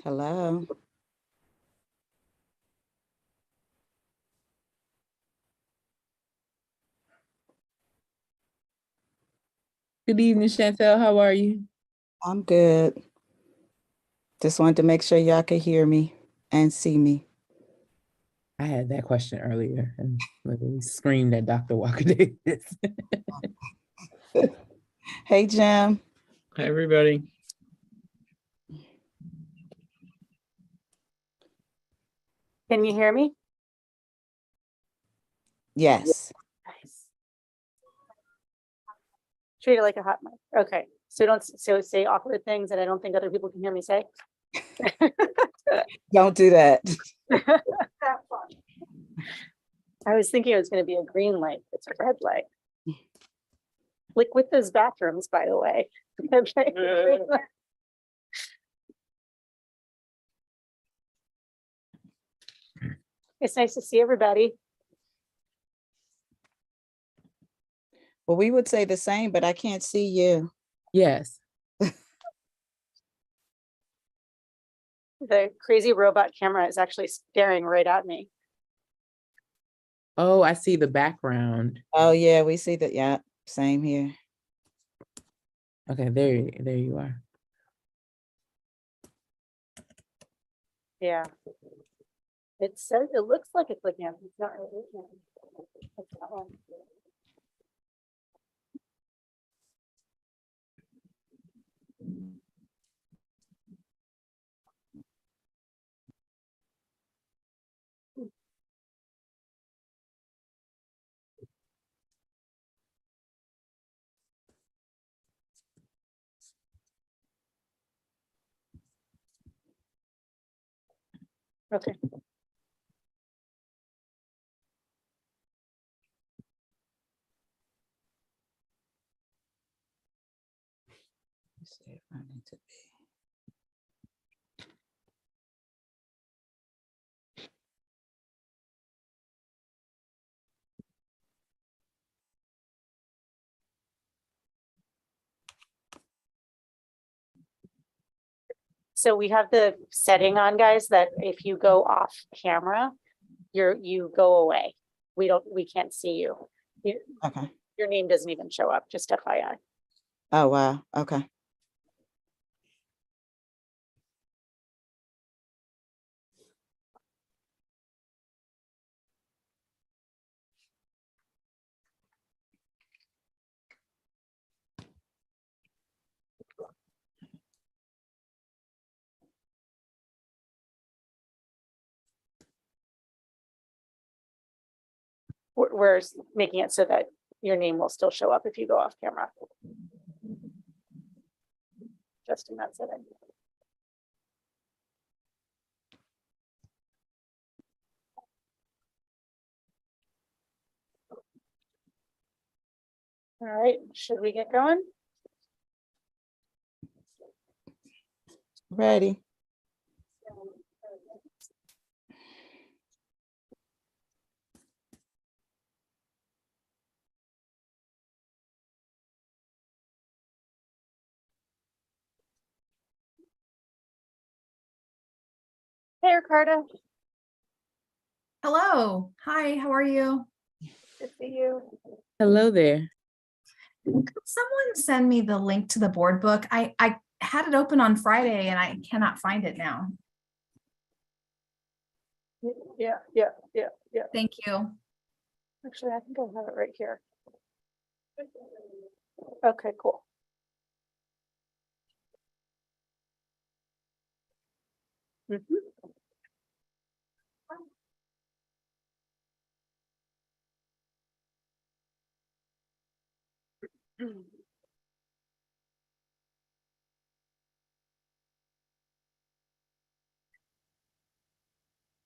Hello. Good evening, Chantel. How are you? I'm good. Just wanted to make sure y'all could hear me and see me. I had that question earlier and literally screamed at Dr. Walker Davis. Hey, Jim. Hi, everybody. Can you hear me? Yes. Nice. Treat it like a hot mic. Okay. So don't say awkward things that I don't think other people can hear me say. Don't do that. I was thinking it was going to be a green light. It's a red light. Like with those bathrooms, by the way. It's nice to see everybody. Well, we would say the same, but I can't see you. Yes. The crazy robot camera is actually staring right at me. Oh, I see the background. Oh, yeah, we see that. Yeah, same here. Okay, there you are. Yeah. It says it looks like it's looking at me. It's not really looking at me. It's that one. Okay. Let's see if I need to be. So we have the setting on, guys, that if you go off camera, you go away. We can't see you. Okay. Your name doesn't even show up, just FYI. Oh, wow. Okay. We're making it so that your name will still show up if you go off camera. Just in that setting. All right, should we get going? Ready. Hey, Ricardo. Hello. Hi, how are you? Good to see you. Hello there. Could someone send me the link to the board book? I had it open on Friday and I cannot find it now. Yeah. Thank you. Actually, I think I have it right here. Okay, cool.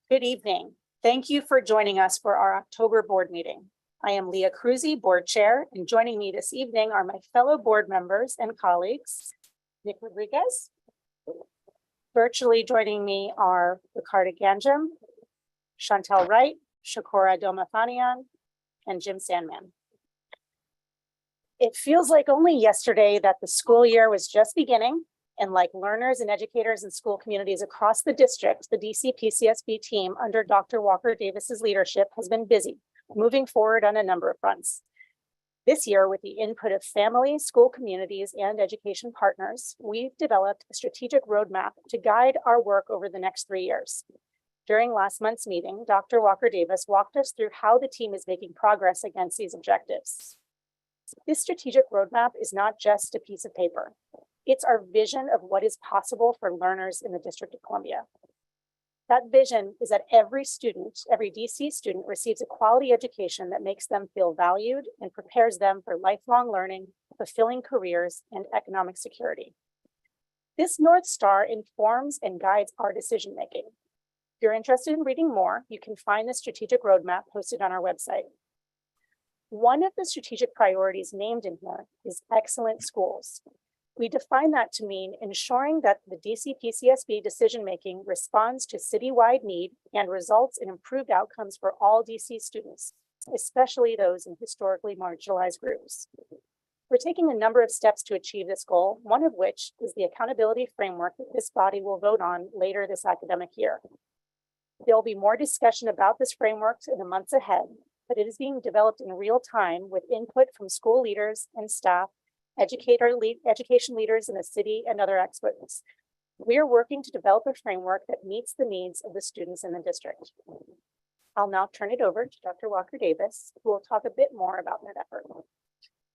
Good evening. Thank you for joining us for our October board meeting. I am Leah Cruzy, board chair, and joining me this evening are my fellow board members and colleagues, Nick Rodriguez. Virtually joining me are Ricardo Ganjam, Chantel Wright, Shakora Domafanian, and Jim Sandman. It feels like only yesterday that the school year was just beginning, And like learners and educators in school communities across the district, the DC PCSB team under Dr. Walker Davis's leadership has been busy, moving forward on a number of fronts. This year, with the input of families, school communities, and education partners, we've developed a strategic roadmap to guide our work over the next 3 years. During last month's meeting, Dr. Walker Davis walked us through how the team is making progress against these objectives. This strategic roadmap is not just a piece of paper. It's our vision of what is possible for learners in the District of Columbia. That vision is that every student, every DC student receives a quality education that makes them feel valued and prepares them for lifelong learning, fulfilling careers, and economic security. This North Star informs and guides our decision-making. If you're interested in reading more, you can find the strategic roadmap posted on our website. One of the strategic priorities named in here is excellent schools. We define that to mean ensuring that the DC PCSB decision-making responds to citywide need and results in improved outcomes for all DC students, especially those in historically marginalized groups. We're taking a number of steps to achieve this goal, one of which is the accountability framework that this body will vote on later this academic year. There will be more discussion about this framework in the months ahead, but it is being developed in real time with input from school leaders and staff, education leaders in the city, and other experts. We are working to develop a framework that meets the needs of the students in the district. I'll now turn it over to Dr. Walker Davis, who will talk a bit more about that effort.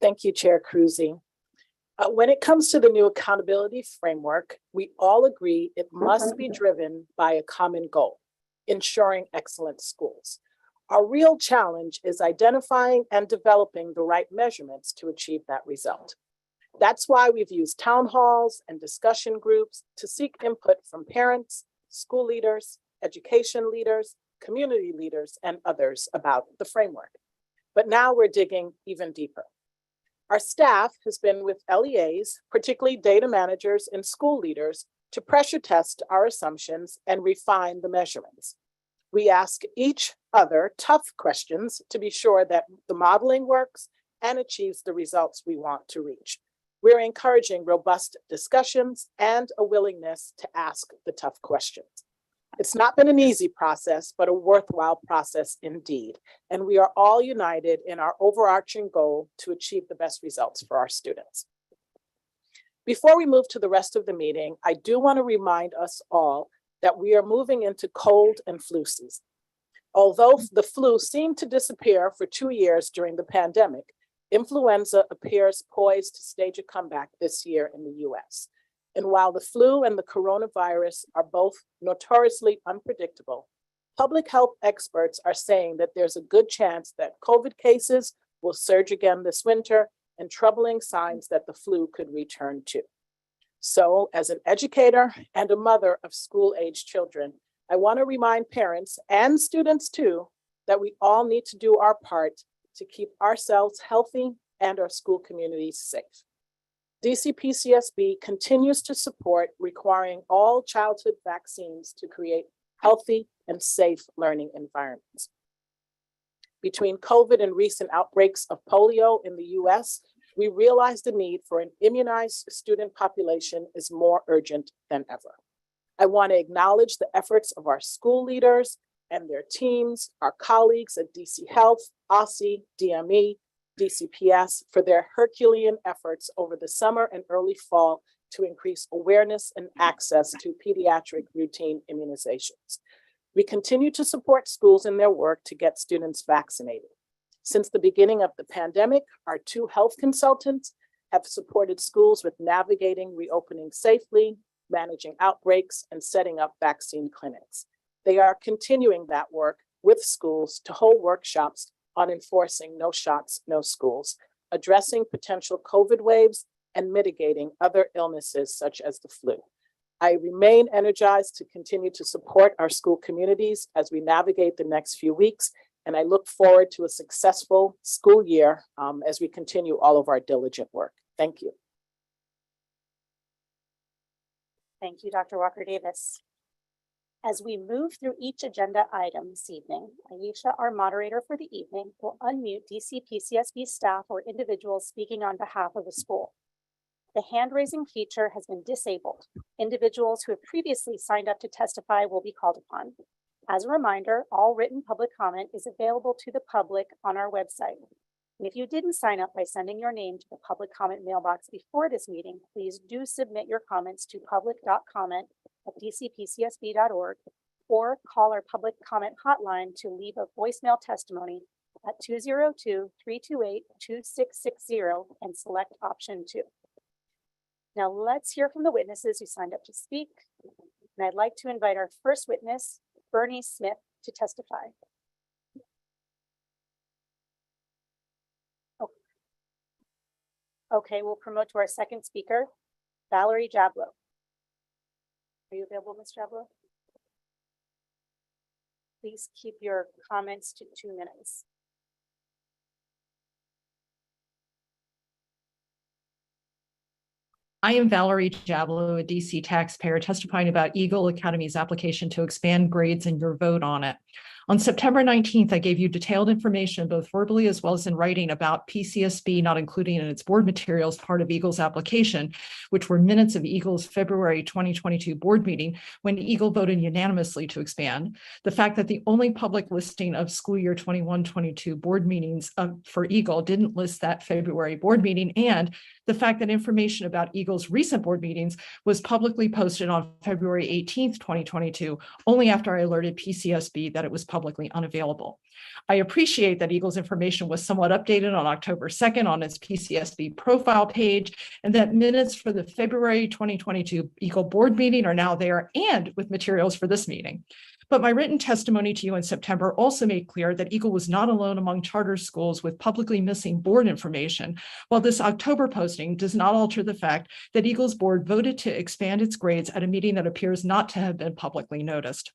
Thank you, Chair Cruzy. When it comes to the new accountability framework, we all agree it must be driven by a common goal: ensuring excellent schools. Our real challenge is identifying and developing the right measurements to achieve that result. That's why we've used town halls and discussion groups to seek input from parents, school leaders, education leaders, community leaders, and others about the framework. But now we're digging even deeper. Our staff has been with LEAs, particularly data managers and school leaders, to pressure test our assumptions and refine the measurements. We ask each other tough questions to be sure that the modeling works and achieves the results we want to reach. We're encouraging robust discussions and a willingness to ask the tough questions. It's not been an easy process, but a worthwhile process indeed. And we are all united in our overarching goal to achieve the best results for our students. Before we move to the rest of the meeting, I do want to remind us all that we are moving into cold and flu season. Although the flu seemed to disappear for 2 years during the pandemic, influenza appears poised to stage a comeback this year in the US. And while the flu and the coronavirus are both notoriously unpredictable, public health experts are saying that there's a good chance that COVID cases will surge again this winter, and troubling signs that the flu could return too. So, as an educator and a mother of school-age children, I want to remind parents and students too that we all need to do our part to keep ourselves healthy and our school communities safe. DC PCSB continues to support requiring all childhood vaccines to create healthy and safe learning environments. Between COVID and recent outbreaks of polio in the US, we realize the need for an immunized student population is more urgent than ever. I want to acknowledge the efforts of our school leaders and their teams, our colleagues at DC Health, OSSI, DME, DCPS for their Herculean efforts over the summer and early fall to increase awareness and access to pediatric routine immunizations. We continue to support schools in their work to get students vaccinated. Since the beginning of the pandemic, our 2 health consultants have supported schools with navigating reopening safely, managing outbreaks, and setting up vaccine clinics. They are continuing that work with schools to hold workshops on enforcing no shots, no schools, addressing potential COVID waves, and mitigating other illnesses such as the flu. I remain energized to continue to support our school communities as we navigate the next few weeks, and I look forward to a successful school year as we continue all of our diligent work. Thank you. Thank you, Dr. Walker Davis. As we move through each agenda item this evening, Aisha, our moderator for the evening, will unmute DC PCSB staff or individuals speaking on behalf of the school. The hand-raising feature has been disabled. Individuals who have previously signed up to testify will be called upon. As a reminder, all written public comment is available to the public on our website. And if you didn't sign up by sending your name to the public comment mailbox before this meeting, please do submit your comments to public.comment@dcpcsb.org or call our public comment hotline to leave a voicemail testimony at 202-328-2660 and select option 2. Now let's hear from the witnesses who signed up to speak. And I'd like to invite our first witness, Bernie Smith, to testify. Oh. Okay, we'll promote to our second speaker, Valerie Jablow. Are you available, Ms. Jablow? Please keep your comments to 2 minutes. I am Valerie Jablow, a DC taxpayer, testifying about Eagle Academy's application to expand grades and your vote on it. On September 19th, I gave you detailed information, both verbally as well as in writing, about PCSB not including in its board materials part of Eagle's application, which were minutes of Eagle's February 2022 board meeting when Eagle voted unanimously to expand. The fact that the only public listing of school year 21-22 board meetings for Eagle didn't list that February board meeting, and the fact that information about Eagle's recent board meetings was publicly posted on February 18th, 2022, only after I alerted PCSB that it was publicly unavailable. I appreciate that Eagle's information was somewhat updated on October 2nd on its PCSB profile page, and that minutes for the February 2022 Eagle board meeting are now there and with materials for this meeting. But my written testimony to you in September also made clear that Eagle was not alone among charter schools with publicly missing board information, while this October posting does not alter the fact that Eagle's board voted to expand its grades at a meeting that appears not to have been publicly noticed.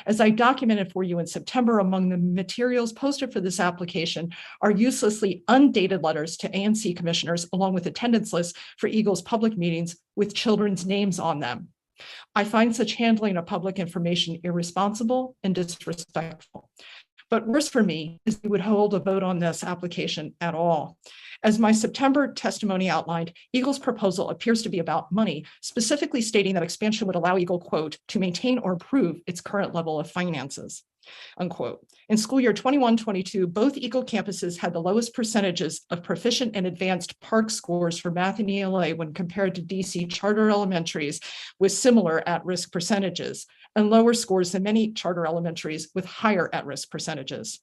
As I documented for you in September, among the materials posted for this application are uselessly undated letters to ANC commissioners, along with attendance lists for Eagle's public meetings with children's names on them. I find such handling of public information irresponsible and disrespectful. But worse for me is we would hold a vote on this application at all. As my September testimony outlined, Eagle's proposal appears to be about money, specifically stating that expansion would allow Eagle, quote, to maintain or improve its current level of finances, unquote. In school year 21-22, both Eagle campuses had the lowest percentages of proficient and advanced PARCC scores for math and ELA when compared to DC charter elementaries with similar at-risk percentages, and lower scores than many charter elementaries with higher at-risk percentages.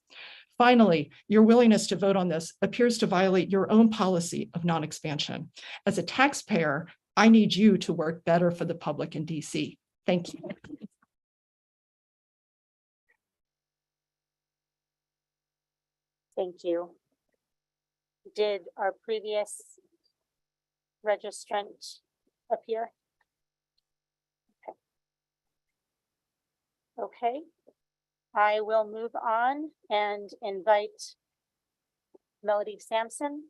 Finally, your willingness to vote on this appears to violate your own policy of non-expansion. As a taxpayer, I need you to work better for the public in DC. Thank you. Thank you. Did our previous registrant appear? Okay. I will move on and invite Melody Sampson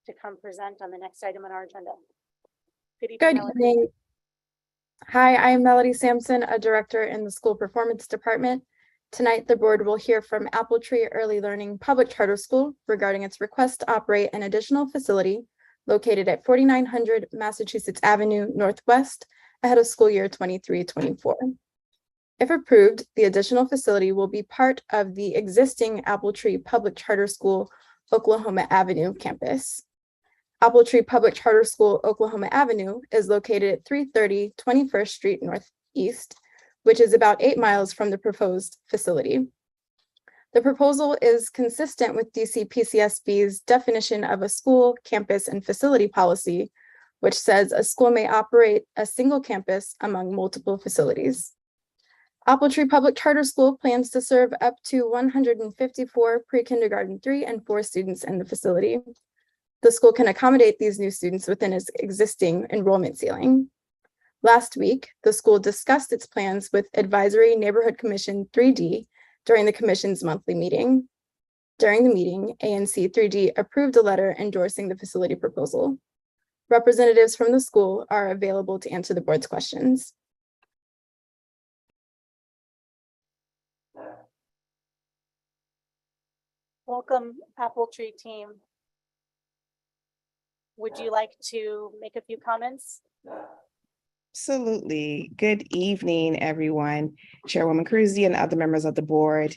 to come present on the next item on our agenda. Good evening, Good Melody. evening. Hi, I'm Melody Sampson, a director in the School Performance Department. Tonight, the board will hear from Apple Tree Early Learning Public Charter School regarding its request to operate an additional facility located at 4900 Massachusetts Avenue Northwest ahead of school year 23-24. If approved, the additional facility will be part of the existing Apple Tree Public Charter School Oklahoma Avenue campus. Apple Tree Public Charter School Oklahoma Avenue is located at 330 21st Street Northeast, which is about 8 miles from the proposed facility. The proposal is consistent with DC PCSB's definition of a school, campus, and facility policy, which says a school may operate a single campus among multiple facilities. Apple Tree Public Charter School plans to serve up to 154 pre-kindergarten 3 and 4 students in the facility. The school can accommodate these new students within its existing enrollment ceiling. Last week, the school discussed its plans with Advisory Neighborhood Commission 3D during the commission's monthly meeting. During the meeting, ANC 3D approved a letter endorsing the facility proposal. Representatives from the school are available to answer the board's questions. Welcome, Apple Tree team. would you like to make a few comments? Absolutely. Good evening, everyone. Chairwoman Cruzy and other members of the board.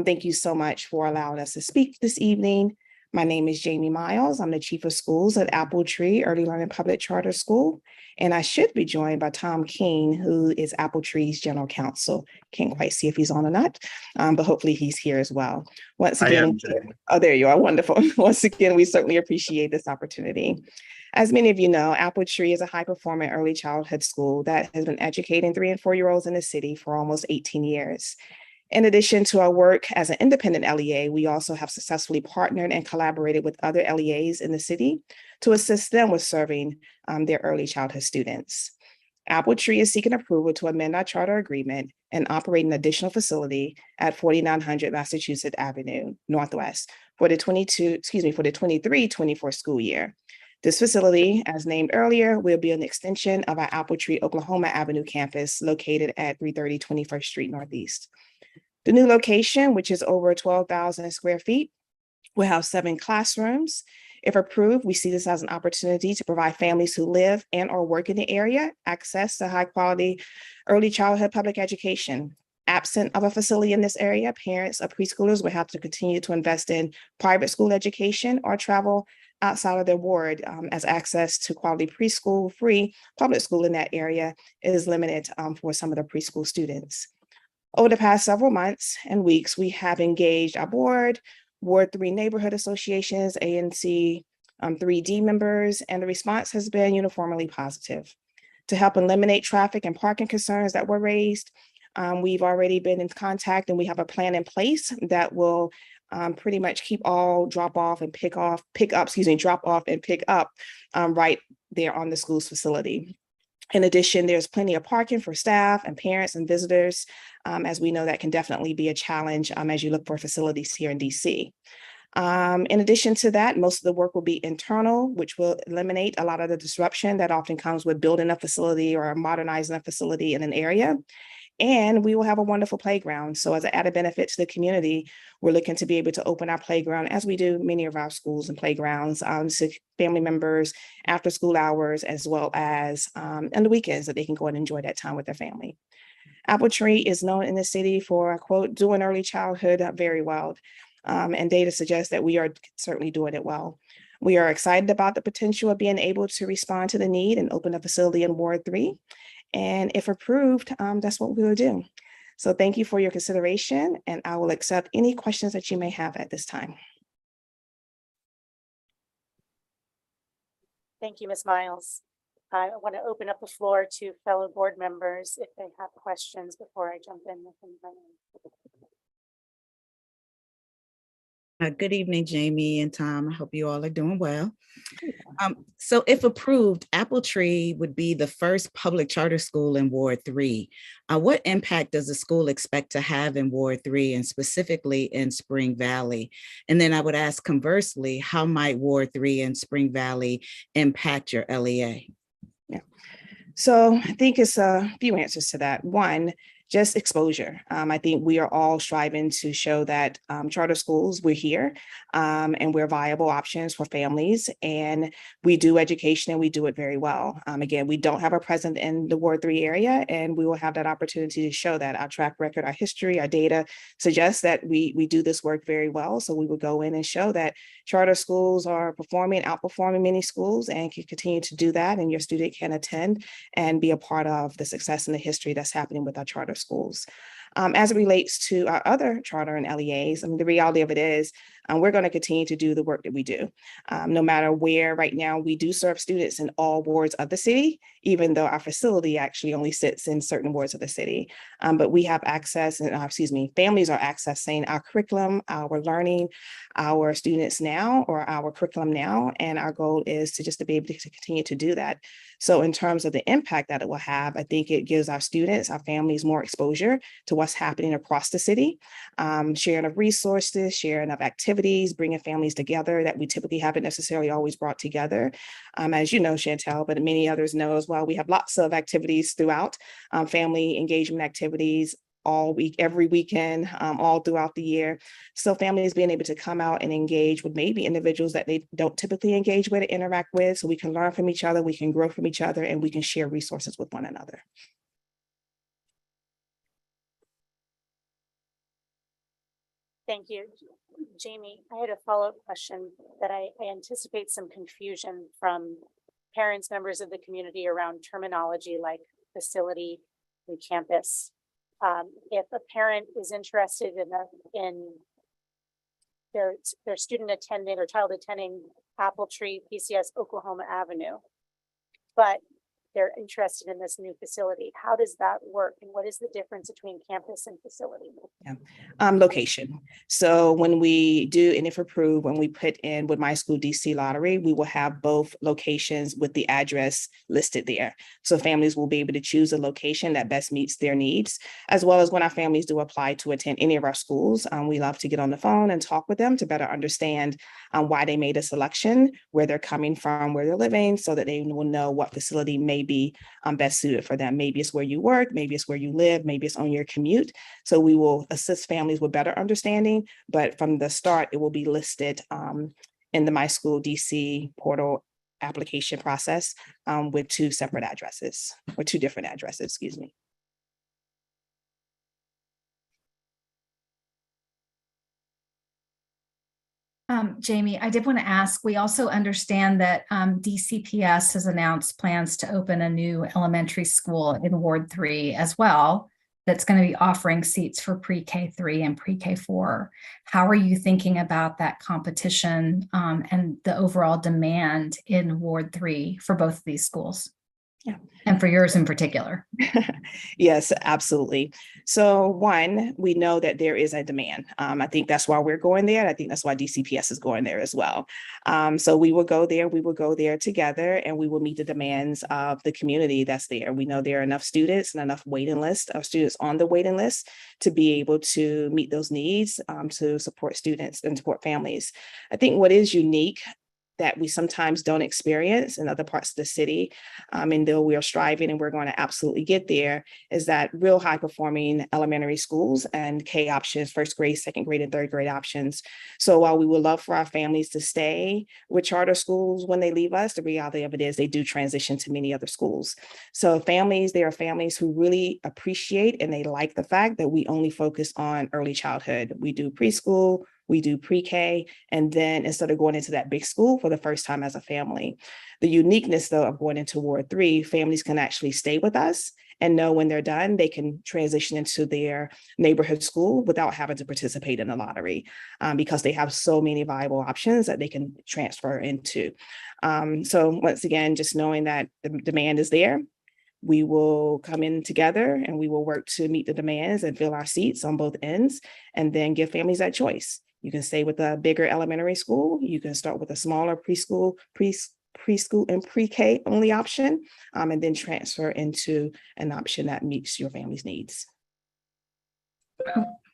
Thank you so much for allowing us to speak this evening. My name is Jamie Miles. I'm the Chief of Schools at Apple Tree Early Learning Public Charter School. And I should be joined by Tom King, who is Apple Tree's General Counsel. Can't quite see if he's on or not, but hopefully he's here as well. Once again, oh, there you are. Wonderful. Once again, we certainly appreciate this opportunity. As many of you know, Apple Tree is a high-performing early childhood school that has been educating 3- and 4-year-olds in the city for almost 18 years. In addition to our work as an independent LEA, we also have successfully partnered and collaborated with other LEAs in the city to assist them with serving their early childhood students. Apple Tree is seeking approval to amend our charter agreement and operate an additional facility at 4900 Massachusetts Avenue Northwest for the 23-24 school year. This facility, as named earlier, will be an extension of our Apple Tree, Oklahoma Avenue campus located at 330 21st Street Northeast. The new location, which is over 12,000 square feet, will have 7 classrooms. If approved, we see this as an opportunity to provide families who live and or work in the area access to high quality early childhood public education. Absent of a facility in this area, parents of preschoolers will have to continue to invest in private school education or travel outside of their ward, as access to quality preschool free public school in that area is limited for some of the preschool students. Over the past several months and weeks, we have engaged our board, Ward 3 neighborhood associations, ANC 3D members, and the response has been uniformly positive. To help eliminate traffic and parking concerns that were raised, we've already been in contact and we have a plan in place that will pretty much keep all drop off and pick up right there on the school's facility. In addition, there's plenty of parking for staff and parents and visitors, as we know that can definitely be a challenge as you look for facilities here in DC. In addition to that, most of the work will be internal, which will eliminate a lot of the disruption that often comes with building a facility or modernizing a facility in an area. And we will have a wonderful playground. So as an added benefit to the community, we're looking to be able to open our playground, as we do many of our schools and playgrounds, to family members after school hours, as well as on the weekends that they can go and enjoy that time with their family. Apple Tree is known in the city for, quote, doing early childhood very well. And data suggests that we are certainly doing it well. We are excited about the potential of being able to respond to the need and open a facility in Ward 3. And if approved, that's what we will do. So thank you for your consideration, and I will accept any questions that you may have at this time. Thank you, Ms. Miles. I want to open up the floor to fellow board members if they have questions before I jump in with them. Good evening, Jamie and Tom. I hope you all are doing well. So if approved, Apple Tree would be the first public charter school in Ward 3. What impact does the school expect to have in Ward 3 and specifically in Spring Valley? And then I would ask conversely, how might Ward 3 and Spring Valley impact your LEA? Yeah, so I think it's a few answers to that. One, just exposure. I think we are all striving to show that charter schools, we're here and we're viable options for families, and we do education and we do it very well. Again, we don't have a presence in the Ward 3 area, and we will have that opportunity to show that. Our track record, our history, our data suggests that we do this work very well. So we will go in and show that charter schools are performing, outperforming many schools, and can continue to do that. And your student can attend and be a part of the success and the history that's happening with our charter schools. As it relates to our other charter and LEAs, I mean, the reality of it is we're going to continue to do the work that we do. No matter where. Right now, we do serve students in all wards of the city, even though our facility actually only sits in certain wards of the city. But we have access, and families are accessing our curriculum, our learning, our students now, or our curriculum now. And our goal is to be able to continue to do that. So in terms of the impact that it will have, I think it gives our students, our families more exposure to what's happening across the city, sharing of resources, sharing of activities, bringing families together that we typically haven't necessarily always brought together. As you know, Chantel, but many others know as well, we have lots of activities throughout, family engagement activities, all week, every weekend, all throughout the year. So families being able to come out and engage with maybe individuals that they don't typically engage with or interact with, so we can learn from each other, we can grow from each other, and we can share resources with one another. Thank you. Jamie, I had a follow-up question that I anticipate some confusion from parents, members of the community around terminology like facility and campus. If a parent is interested in their student attending or child attending Apple Tree PCS Oklahoma Avenue, but they're interested in this new facility, how does that work? And what is the difference between campus and facility? Location. So when we do, and if approved, when we put in with My School DC Lottery, we will have both locations with the address listed there. So families will be able to choose a location that best meets their needs, as well as when our families do apply to attend any of our schools. We love to get on the phone and talk with them to better understand why they made a selection, where they're coming from, where they're living, so that they will know what facility may be best suited for them. Maybe it's where you work, maybe it's where you live, maybe it's on your commute. So we will assist families with better understanding, but from the start, it will be listed in the My School DC portal application process with two separate addresses, or two different addresses, excuse me. Jamie, I did want to ask, we also understand that DCPS has announced plans to open a new elementary school in Ward 3 as well, that's going to be offering seats for pre-K 3 and pre-K 4. How are you thinking about that competition and the overall demand in Ward 3 for both of these schools? Yeah. And for yours in particular? Yes, absolutely. So one, we know that there is a demand. I think that's why we're going there. I think that's why DCPS is going there as well. So we will go there together, and we will meet the demands of the community that's there. We know there are enough students and enough waiting list of students on the waiting list to be able to meet those needs, to support students and support families. I think what is unique that we sometimes don't experience in other parts of the city, and though we are striving and we're going to absolutely get there, is that real high performing elementary schools and K options, first grade, second grade, and third grade options. So while we would love for our families to stay with charter schools when they leave us, the reality of it is they do transition to many other schools. So there are families who really appreciate and they like the fact that we only focus on early childhood. We do preschool, we do pre-K, and then instead of going into that big school for the first time as a family. The uniqueness, though, of going into Ward 3, families can actually stay with us and know when they're done, they can transition into their neighborhood school without having to participate in the lottery because they have so many viable options that they can transfer into. So once again, just knowing that the demand is there, we will come in together and we will work to meet the demands and fill our seats on both ends, and then give families that choice. You can stay with a bigger elementary school. You can start with a smaller preschool and pre-K only option, and then transfer into an option that meets your family's needs.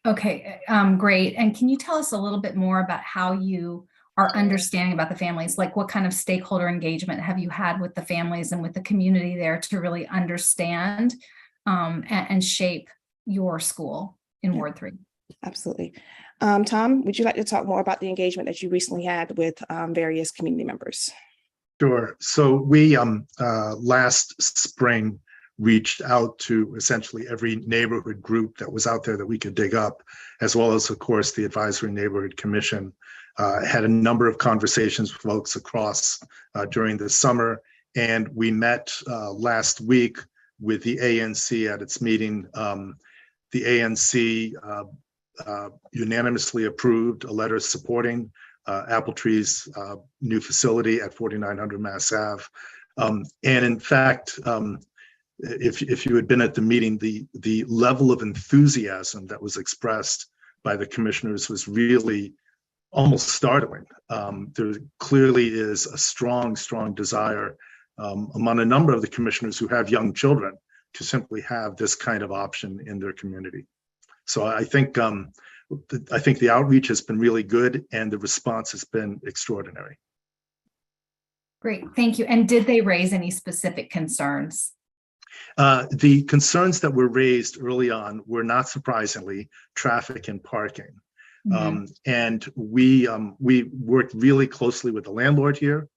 Okay, great. And can you tell us a little bit more about how you are understanding about the families? Like, what kind of stakeholder engagement have you had with the families and with the community there to really understand and shape your school in Ward 3? Absolutely. Tom, would you like to talk more about the engagement that you recently had with various community members? Sure. So we last spring reached out to essentially every neighborhood group that was out there that we could dig up, as well as, of course, the Advisory Neighborhood Commission. Had a number of conversations with folks across during the summer, and we met last week with the ANC at its meeting. The ANC unanimously approved a letter supporting Apple Tree's new facility at 4900 Mass Ave. And in fact, if you had been at the meeting, the level of enthusiasm that was expressed by the commissioners was really almost startling. There clearly is a strong desire among a number of the commissioners who have young children to simply have this kind of option in their community. So I think the outreach has been really good and the response has been extraordinary. Great, thank you. And did they raise any specific concerns? The concerns that were raised early on were not surprisingly traffic and parking. And we worked really closely with the landlord here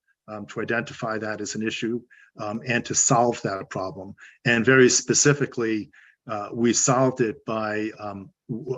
to identify that as an issue and to solve that problem. And very specifically, we solved it by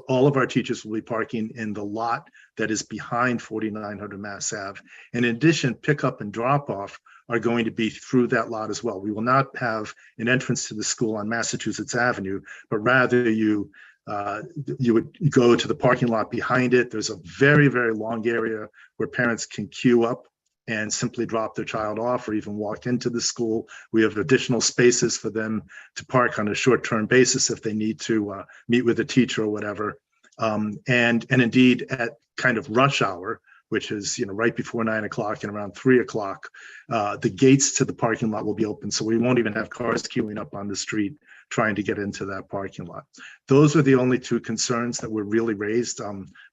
all of our teachers will be parking in the lot that is behind 4900 Mass Ave. And in addition, pickup and drop off are going to be through that lot as well. We will not have an entrance to the school on Massachusetts Avenue, but rather you would go to the parking lot behind it. There's a very, very long area where parents can queue up and simply drop their child off or even walk into the school. We have additional spaces for them to park on a short-term basis if they need to meet with a teacher or whatever. And indeed at kind of rush hour, which is right before 9 o'clock and around 3 o'clock, the gates to the parking lot will be open. So we won't even have cars queuing up on the street trying to get into that parking lot. Those are the only two concerns that were really raised,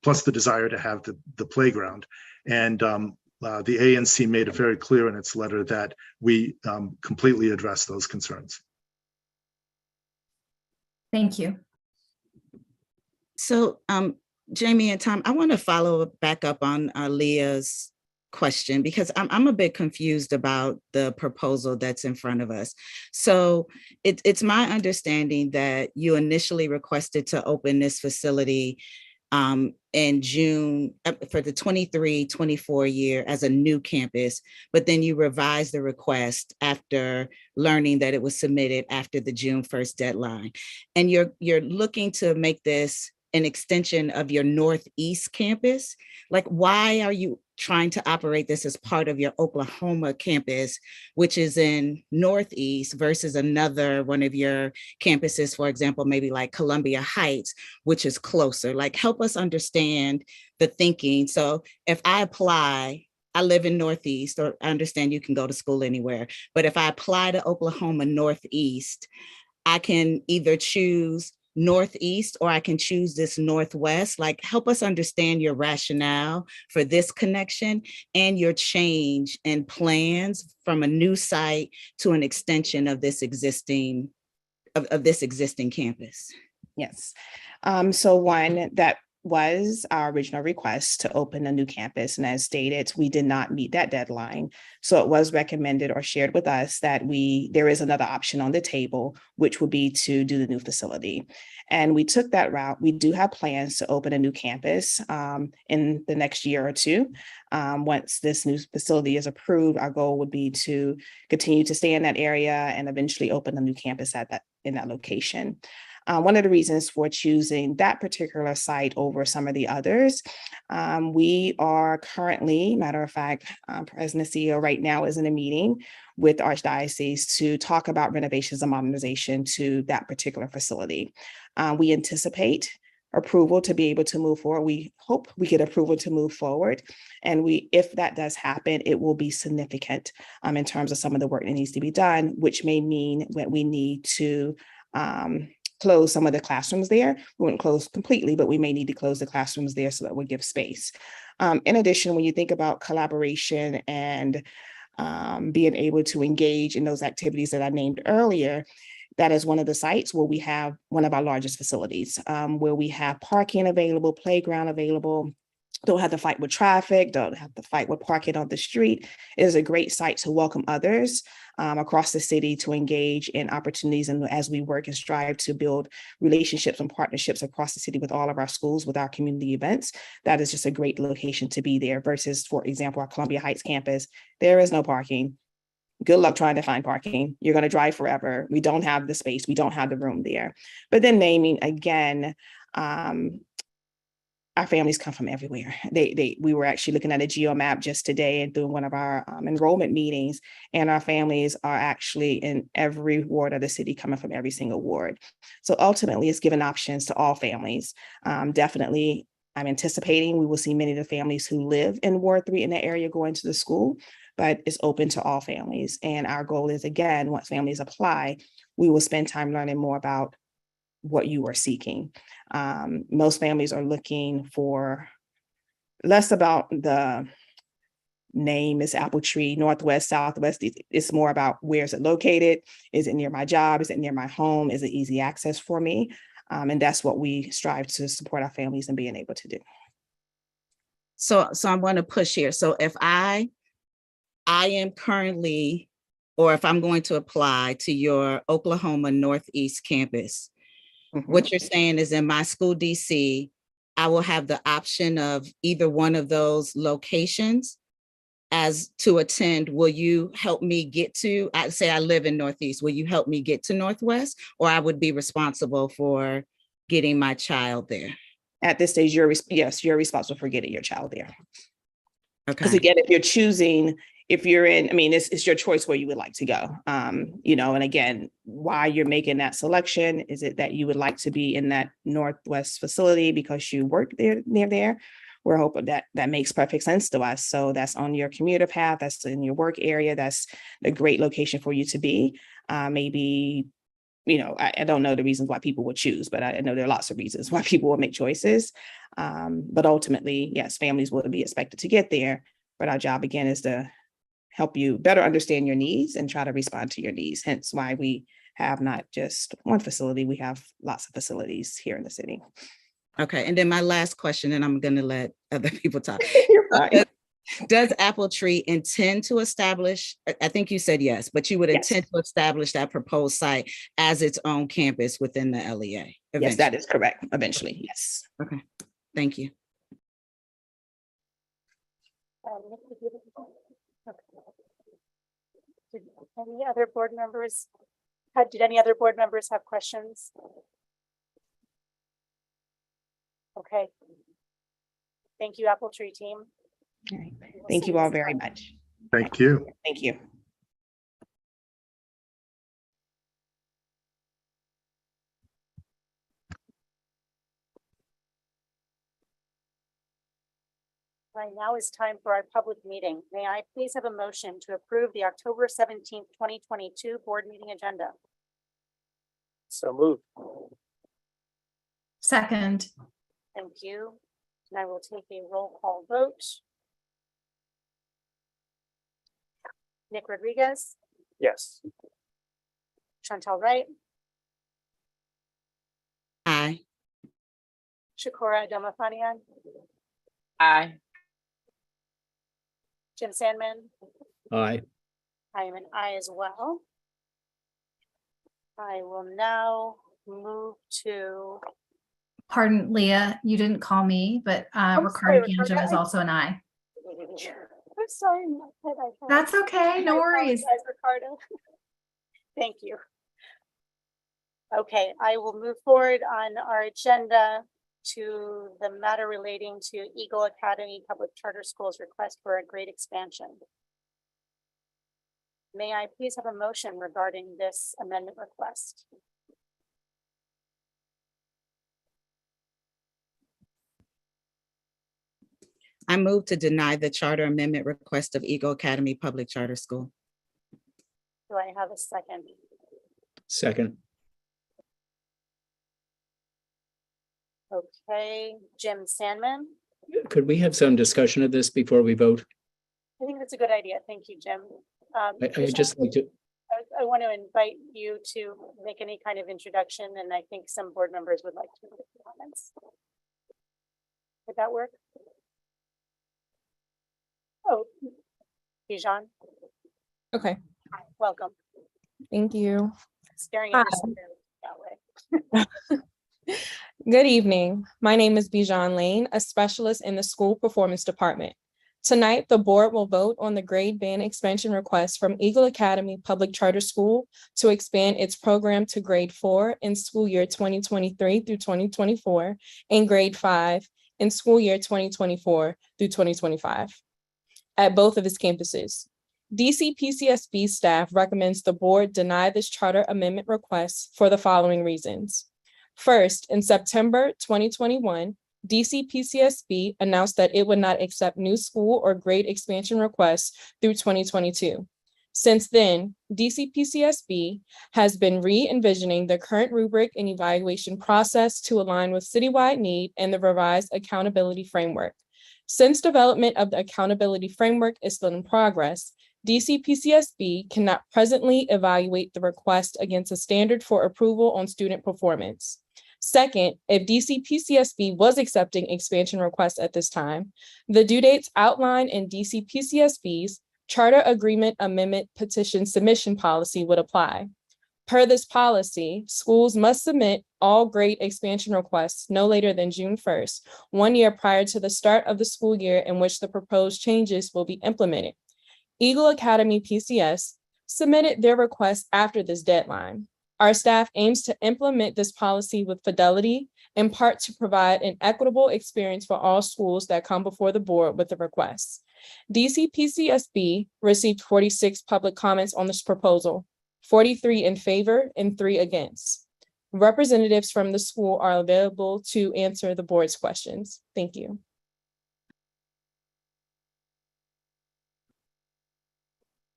plus the desire to have the playground. And the ANC made it very clear in its letter that we completely address those concerns. Thank you. So Jamie and Tom, I want to follow back up on Leah's question because I'm a bit confused about the proposal that's in front of us. So it's my understanding that you initially requested to open this facility in June for the 23-24 year as a new campus, but then you revised the request after learning that it was submitted after the June 1st deadline. And you're looking to make this an extension of your Northeast campus. Like, why are you trying to operate this as part of your Oklahoma campus, which is in Northeast, versus another one of your campuses, for example, maybe like Columbia Heights, which is closer? Like, help us understand the thinking. So if I apply, I live in Northeast, or I understand you can go to school anywhere, but if I apply to Oklahoma Northeast, I can either choose Northeast or I can choose this Northwest. Like, help us understand your rationale for this connection and your change in plans from a new site to an extension of this existing campus. Yes. So one, that was our original request to open a new campus. And as stated, we did not meet that deadline. So it was recommended or shared with us that there is another option on the table, which would be to do the new facility. And we took that route. We do have plans to open a new campus in the next year or two. Once this new facility is approved, our goal would be to continue to stay in that area and eventually open a new campus in that location. One of the reasons for choosing that particular site over some of the others, we are currently, matter of fact, President CEO right now is in a meeting with the Archdiocese to talk about renovations and modernization to that particular facility. We anticipate approval to be able to move forward. We hope we get approval to move forward. And if that does happen, it will be significant in terms of some of the work that needs to be done, which may mean that we need to close some of the classrooms there. We wouldn't close completely, but we may need to close the classrooms there so that we give space. In addition, when you think about collaboration and being able to engage in those activities that I named earlier, that is one of the sites where we have one of our largest facilities, where we have parking available, playground available, don't have to fight with traffic, don't have to fight with parking on the street. It is a great site to welcome others across the city to engage in opportunities. And as we work and strive to build relationships and partnerships across the city with all of our schools, with our community events, that is just a great location to be there versus, for example, our Columbia Heights campus. There is no parking. Good luck trying to find parking. You're going to drive forever. We don't have the space. We don't have the room there. But then naming again, our families come from everywhere. We were actually looking at a GeoMap just today and doing one of our enrollment meetings, and our families are actually in every ward of the city, coming from every single ward. So ultimately, it's given options to all families. Definitely, I'm anticipating we will see many of the families who live in Ward 3 in that area going to the school, but it's open to all families. And our goal is, again, once families apply, we will spend time learning more about what you are seeking. Most families are looking for less about the name is Apple Tree, Northwest, Southwest. It's more about where is it located? Is it near my job? Is it near my home? Is it easy access for me? And that's what we strive to support our families in being able to do. So I'm going to push here. So if I am currently, or if I'm going to apply to your Oklahoma Northeast campus, what you're saying is in my school DC, I will have the option of either one of those locations as to attend. Will you help me get to, I say I live in Northeast, will you help me get to Northwest, or I would be responsible for getting my child there? At this stage, yes, you're responsible for getting your child there. Because Okay. again, if you're choosing, if you're in, I mean, it's your choice where you would like to go. And again, why you're making that selection, is it that you would like to be in that Northwest facility because you work there, near there? We're hoping that makes perfect sense to us. So that's on your commuter path, that's in your work area, that's a great location for you to be. Maybe, I don't know the reasons why people would choose, but I know there are lots of reasons why people will make choices. But ultimately, yes, families will be expected to get there. But our job, again, is to help you better understand your needs and try to respond to your needs. Hence why we have not just one facility, we have lots of facilities here in the city. Okay. And then my last question, and I'm going to let other people talk. You're fine. Does Apple Tree intend to establish, I think you said yes, but you would Yes. intend to establish that proposed site as its own campus within the LEA? Yes, Eventually? that is correct. Eventually, yes. Okay. Thank you. Did any other board members have questions? Okay. Thank you, Apple Tree team. All right. Thank you all very much. Thank you. Thank you. Right now is time for our public meeting. May I please have a motion to approve the October 17th, 2022 board meeting agenda? So moved. Second, Thank you. And I will take a roll call vote. Nick Rodriguez, Yes. Chantal Wright, Aye. Shakura Damafanian, Aye. Jim Sandman. Aye. I am an aye as well. I will now move to, pardon, Leah, you didn't call me, but sorry, Ricardo Ganjum Ricardo. is also an aye. I'm sorry. That's okay, no I worries. apologize, Ricardo. Thank you. Okay, I will move forward on our agenda to the matter relating to Eagle Academy Public Charter Schools request for a grade expansion. May I please have a motion regarding this amendment request? I move to deny the charter amendment request of Eagle Academy Public Charter School. Do I have a second? Second. Okay, Jim Sandman. Could we have some discussion of this before we vote? I think that's a good idea. Thank you, Jim. I just like to, I want to invite you to make any kind of introduction, and I think some board members would like to make comments. Would that work? Oh, Bijan, Okay, welcome. thank you. Staring at Hi. your that way. Good evening. My name is Bijan Lane, a specialist in the School Performance Department. Tonight, the board will vote on the grade band expansion request from Eagle Academy Public Charter School to expand its program to grade 4 in school year 2023 through 2024 and grade 5 in school year 2024 through 2025 at both of its campuses. DC PCSB staff recommends the board deny this charter amendment request for the following reasons. First, in September 2021, DC PCSB announced that it would not accept new school or grade expansion requests through 2022. Since then, DC PCSB has been re-envisioning the current rubric and evaluation process to align with citywide need and the revised accountability framework. Since development of the accountability framework is still in progress, DC-PCSB cannot presently evaluate the request against a standard for approval on student performance. Second, if DC-PCSB was accepting expansion requests at this time, the due dates outlined in DC-PCSB's Charter Agreement Amendment Petition Submission Policy would apply. Per this policy, schools must submit all grade expansion requests no later than June 1st, 1 year prior to the start of the school year in which the proposed changes will be implemented. Eagle Academy PCS submitted their request after this deadline. Our staff aims to implement this policy with fidelity, in part to provide an equitable experience for all schools that come before the board with the requests. DC-PCSB received 46 public comments on this proposal, 43 in favor and 3 against. Representatives from the school are available to answer the board's questions. Thank you.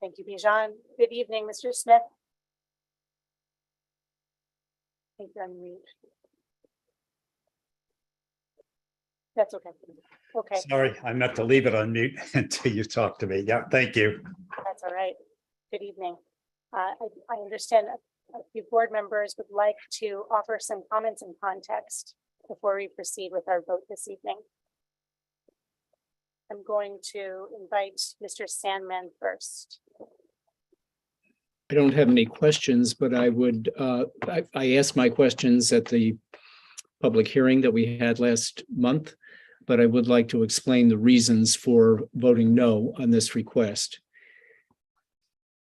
Thank you, Bijan. Good evening, Mr. Smith. I think you're on mute. That's okay. Okay, Sorry, I meant to leave it on mute until you talk to me. Yeah, thank you. that's all right. Good evening. I understand a few board members would like to offer some comments and context before we proceed with our vote this evening. I'm going to invite Mr. Sandman first. I don't have any questions, but I would, I asked my questions at the public hearing that we had last month, but I would like to explain the reasons for voting no on this request.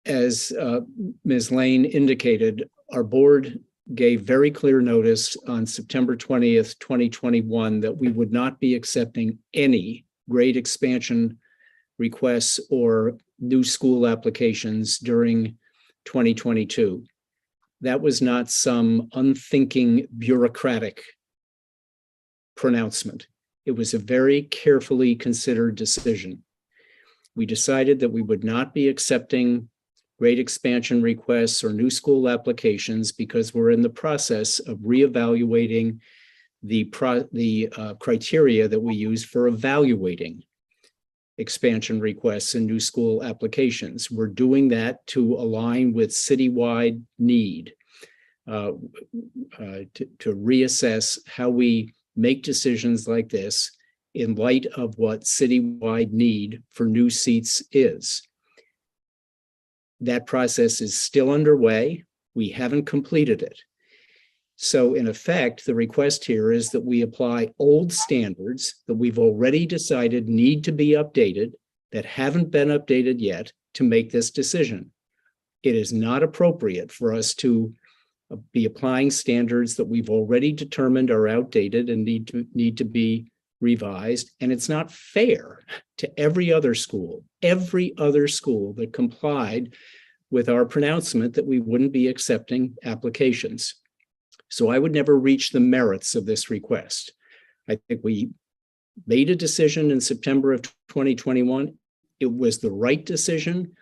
As Ms. Lane indicated, our board gave very clear notice on September 20th, 2021, that we would not be accepting any grade expansion requests or new school applications during 2022. That was not some unthinking bureaucratic pronouncement. It was a very carefully considered decision. We decided that we would not be accepting grade expansion requests or new school applications because we're in the process of reevaluating the criteria that we use for evaluating expansion requests and new school applications. We're doing that to align with citywide need, to reassess how we make decisions like this in light of what citywide need for new seats is. That process is still underway. We haven't completed it. So in effect, the request here is that we apply old standards that we've already decided need to be updated, that haven't been updated yet, to make this decision. It is not appropriate for us to be applying standards that we've already determined are outdated and need to be revised. And it's not fair to every other school that complied with our pronouncement that we wouldn't be accepting applications. So I would never reach the merits of this request. I think we made a decision in September of 2021. It was the right decision.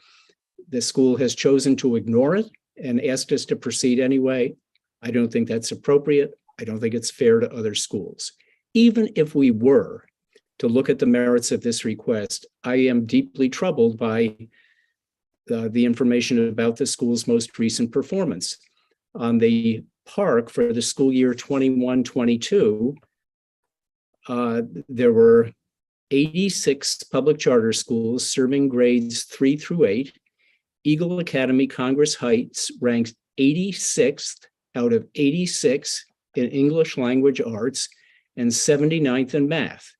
The school has chosen to ignore it and asked us to proceed anyway. I don't think that's appropriate. I don't think it's fair to other schools. Even if we were to look at the merits of this request, I am deeply troubled by the information about the school's most recent performance. On the park for the school year 21-22, there were 86 public charter schools serving grades 3 through 8. Eagle Academy Congress Heights ranked 86th out of 86 in English language arts and 79th in math.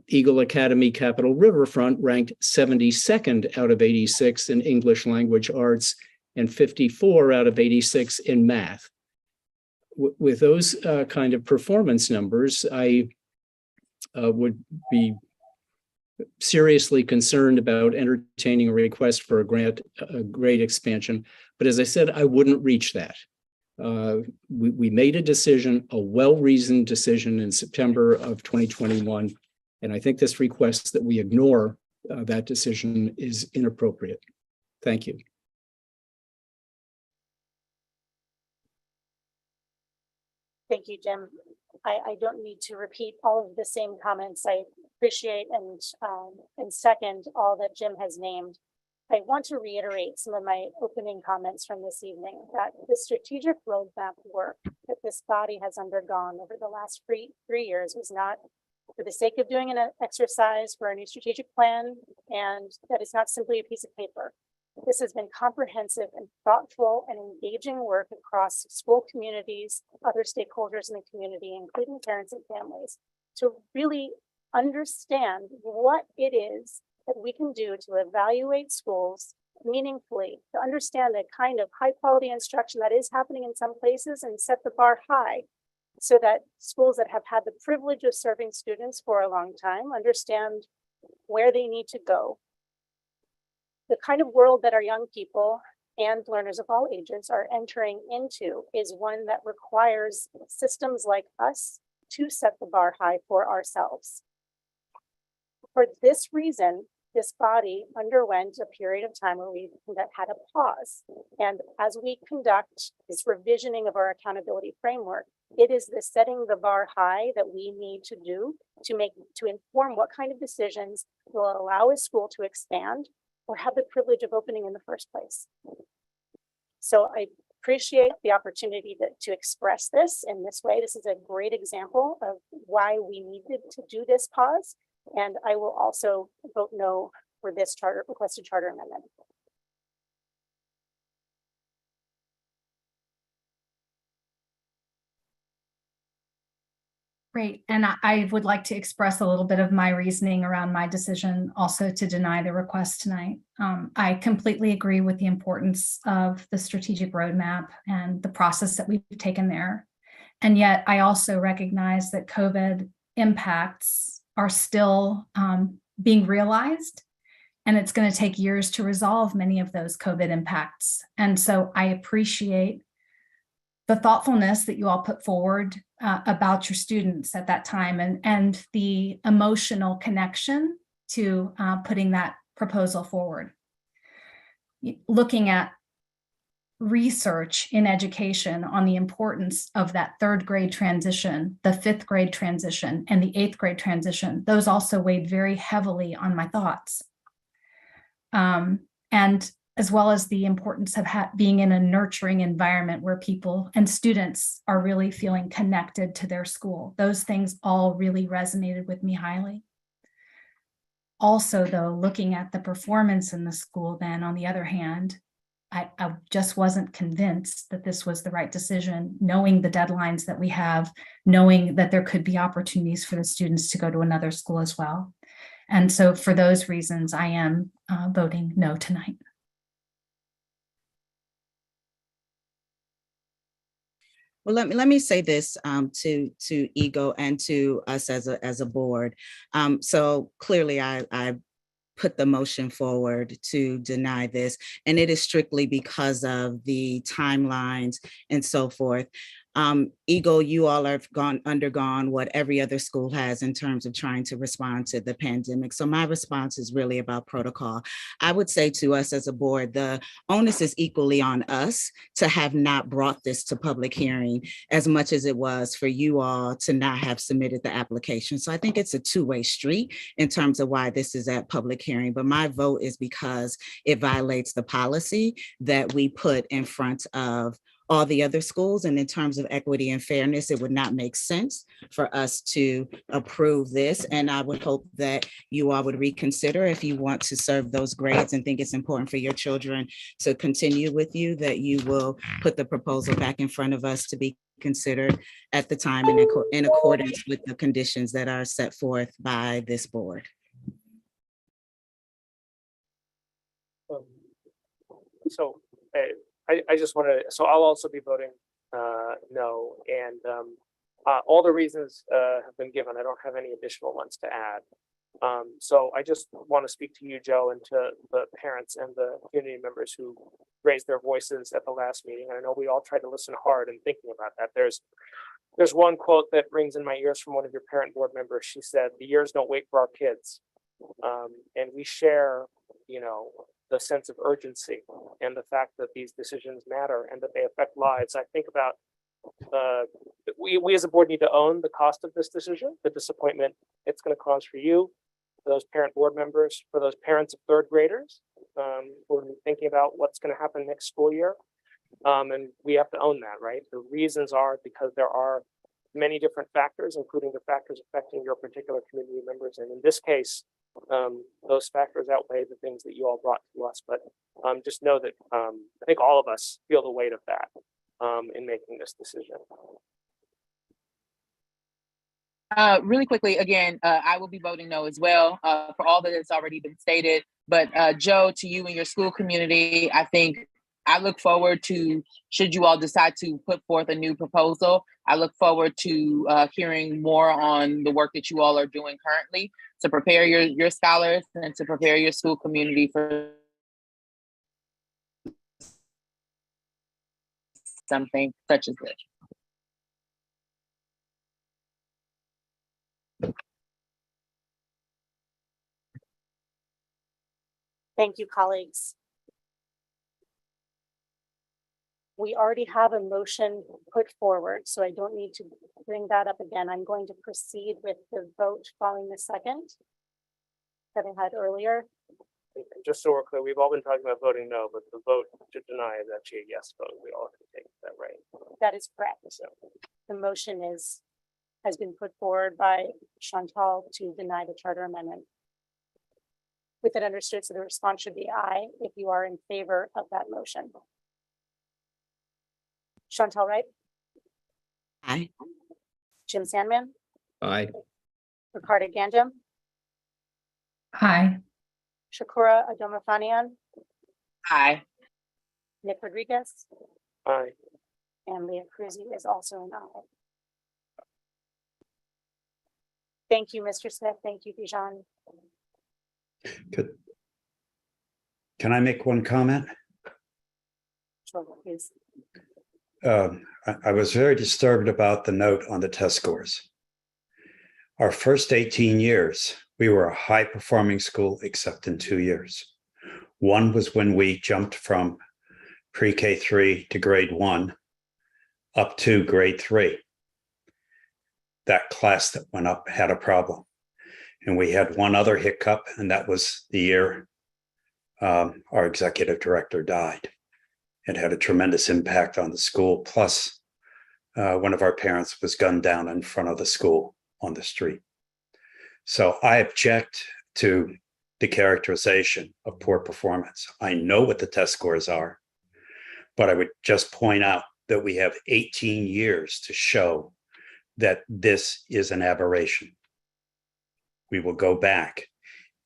Eagle Academy Capitol Riverfront ranked 72nd out of 86 in English language arts and 54 out of 86 in math. With those kind of performance numbers, I would be seriously concerned about entertaining a request for a grade expansion. But as I said, I wouldn't reach that. We made a decision, a well-reasoned decision in September of 2021. And I think this request that we ignore that decision is inappropriate. Thank you. Thank you, Jim. I don't need to repeat all of the same comments I appreciate and second all that Jim has named. I want to reiterate some of my opening comments from this evening, that the strategic roadmap work that this body has undergone over the last 3 years was not for the sake of doing an exercise for a new strategic plan, and that is not simply a piece of paper. This has been comprehensive and thoughtful and engaging work across school communities, other stakeholders in the community, including parents and families, to really understand what it is that we can do to evaluate schools meaningfully, to understand the kind of high quality instruction that is happening in some places and set the bar high so that schools that have had the privilege of serving students for a long time understand where they need to go. The kind of world that our young people and learners of all ages are entering into is one that requires systems like us to set the bar high for ourselves. For this reason, this body underwent a period of time where we had a pause. And as we conduct this revisioning of our accountability framework, it is the setting the bar high that we need to do to inform what kind of decisions will allow a school to expand or have the privilege of opening in the first place. So I appreciate the opportunity to express this in this way. This is a great example of why we needed to do this pause. And I will also vote no for this requested charter amendment. Great. And I would like to express a little bit of my reasoning around my decision also to deny the request tonight. I completely agree with the importance of the strategic roadmap and the process that we've taken there. And yet I also recognize that COVID impacts are still being realized, and it's going to take years to resolve many of those COVID impacts. And so I appreciate the thoughtfulness that you all put forward about your students at that time and the emotional connection to putting that proposal forward. Looking at research in education on the importance of that 3rd grade transition, the 5th grade transition, and the 8th grade transition, those also weighed very heavily on my thoughts. And as well as the importance of being in a nurturing environment where people and students are really feeling connected to their school. Those things all really resonated with me highly. Also, though, looking at the performance in the school, then on the other hand, I just wasn't convinced that this was the right decision, knowing the deadlines that we have, knowing that there could be opportunities for the students to go to another school as well. And so for those reasons, I am voting no tonight. Well, let me say this to EGO and to us as a board. So clearly, I put the motion forward to deny this, and it is strictly because of the timelines and so forth. EGO, you all have undergone what every other school has in terms of trying to respond to the pandemic. So my response is really about protocol. I would say to us as a board, the onus is equally on us to have not brought this to public hearing as much as it was for you all to not have submitted the application. So I think it's a two-way street in terms of why this is at public hearing. But my vote is because it violates the policy that we put in front of all the other schools. And in terms of equity and fairness, it would not make sense for us to approve this. And I would hope that you all would reconsider if you want to serve those grades and think it's important for your children to continue with you, that you will put the proposal back in front of us to be considered at the time in accordance with the conditions that are set forth by this board. I just want to, so I'll also be voting no, and all the reasons have been given. I don't have any additional ones to add. So I just want to speak to you, Joe, and to the parents and the community members who raised their voices at the last meeting. And I know we all tried to listen hard and thinking about that. There's one quote that rings in my ears from one of your parent board members. She said, "The years don't wait for our kids." And we share, the sense of urgency and the fact that these decisions matter and that they affect lives. I think about we as a board need to own the cost of this decision, the disappointment it's going to cause for you, for those parent board members, for those parents of third graders who are thinking about what's going to happen next school year. And we have to own that, right? The reasons are because there are many different factors, including the factors affecting your particular community members. And in this case, those factors outweigh the things that you all brought to us. But just know that I think all of us feel the weight of that in making this decision. Really quickly, again, I will be voting no as well for all that has already been stated. But Joe, to you and your school community, I think I look forward to, should you all decide to put forth a new proposal, I look forward to hearing more on the work that you all are doing currently to prepare your scholars and to prepare your school community for something such as this. Thank you, colleagues. We already have a motion put forward, so I don't need to bring that up again. I'm going to proceed with the vote following the second that I had earlier. Just so we're clear, we've all been talking about voting no, but the vote to deny is actually a yes vote. We all have to take that, right? That is correct. So The motion has been put forward by Chantal to deny the charter amendment. With it understood, so the response should be aye if you are in favor of that motion. Chantal Wright, Aye. Jim Sandman, Aye. Ricardo Gandham, Aye. Shakura Adomafanian, Aye. Nick Rodriguez, aye. and Leah Cruzy is also an aye. Thank you, Mr. Smith. Thank you, Bijan. Could, can I make one comment? Sure, please. I was very disturbed about the note on the test scores. Our first 18 years, we were a high-performing school except in 2 years. One was when we jumped from pre-K 3 to grade 1 up to grade 3. That class that went up had a problem. And we had one other hiccup, and that was the year our executive director died. It had a tremendous impact on the school. Plus, one of our parents was gunned down in front of the school on the street. So I object to the characterization of poor performance. I know what the test scores are, but I would just point out that we have 18 years to show that this is an aberration. We will go back.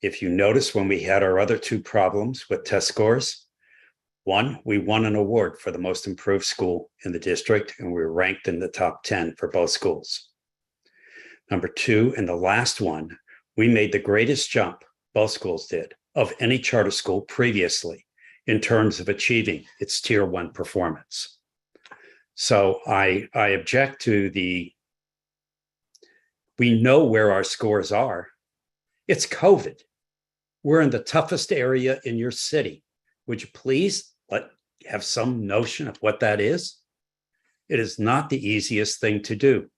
If you notice, when we had our other two problems with test scores, one, we won an award for the most improved school in the district, and we were ranked in the top 10 for both schools. Number two, and the last one, we made the greatest jump, both schools did, of any charter school previously in terms of achieving its tier 1 performance. So I object to we know where our scores are. It's COVID. We're in the toughest area in your city. Would you please have some notion of what that is? It is not the easiest thing to do.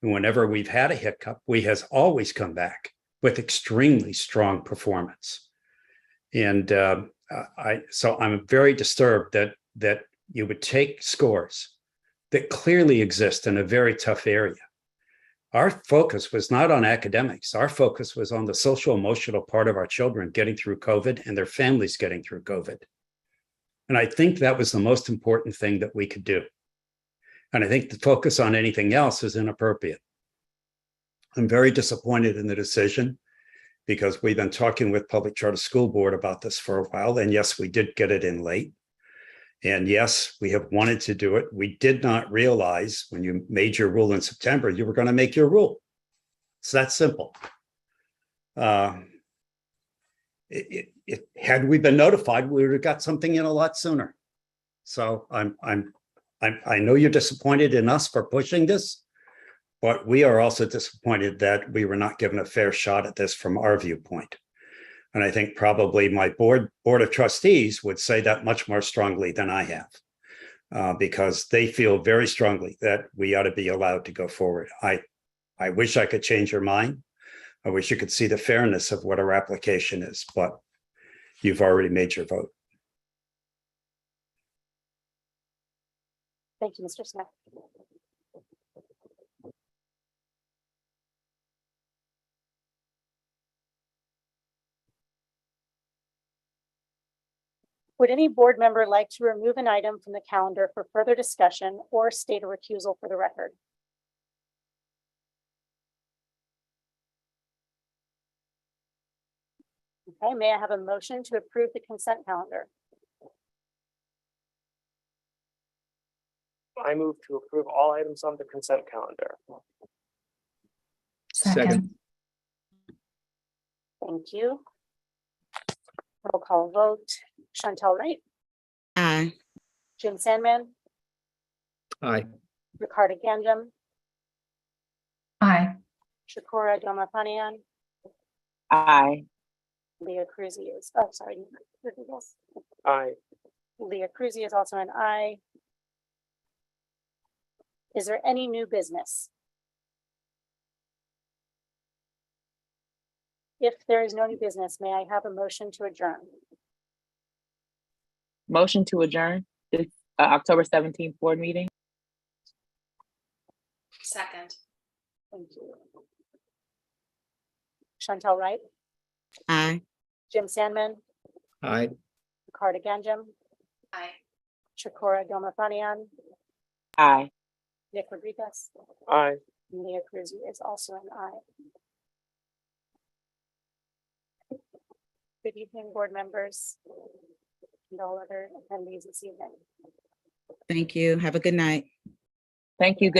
And whenever we've had a hiccup, we has always come back with extremely strong performance. And so I'm very disturbed that you would take scores that clearly exist in a very tough area. Our focus was not on academics. Our focus was on the social emotional part of our children getting through COVID and their families getting through COVID. And I think that was the most important thing that we could do. And I think the focus on anything else is inappropriate. I'm very disappointed in the decision because we've been talking with Public Charter School Board about this for a while. And yes, we did get it in late. And yes, we have wanted to do it. We did not realize when you made your rule in September, you were going to make your rule. It's that simple. Had we been notified, we would have got something in a lot sooner. So I know you're disappointed in us for pushing this, but we are also disappointed that we were not given a fair shot at this from our viewpoint. And I think probably my board of trustees would say that much more strongly than I have. because they feel very strongly that we ought to be allowed to go forward. I wish I could change your mind. I wish you could see the fairness of what our application is, but you've already made your vote. Thank you, Mr. Smith. Would any board member like to remove an item from the calendar for further discussion or state a recusal for the record? Okay, may I have a motion to approve the consent calendar? I move to approve all items on the consent calendar. Second. Thank you. Roll call vote. Chantel Wright, Aye. Jim Sandman, Aye. Ricardo Ganjum, Aye. Shakura Domafanian, Aye. Leah Cruzy is, oh, sorry. Rodriguez. Aye. Leah Cruzy is also an aye. Is there any new business? If there is no new business, may I have a motion to adjourn? Motion to adjourn this October 17th board meeting. Second. Thank you. Chantel Wright, Aye. Jim Sandman, Aye. Ricardo Ganjum, Aye. Shakura Domafanian, Aye. Nick Rodriguez, Aye. and Leah Cruzy is also an aye. Good evening, board members and all other attendees this evening. Thank you. Have a good night. Thank you.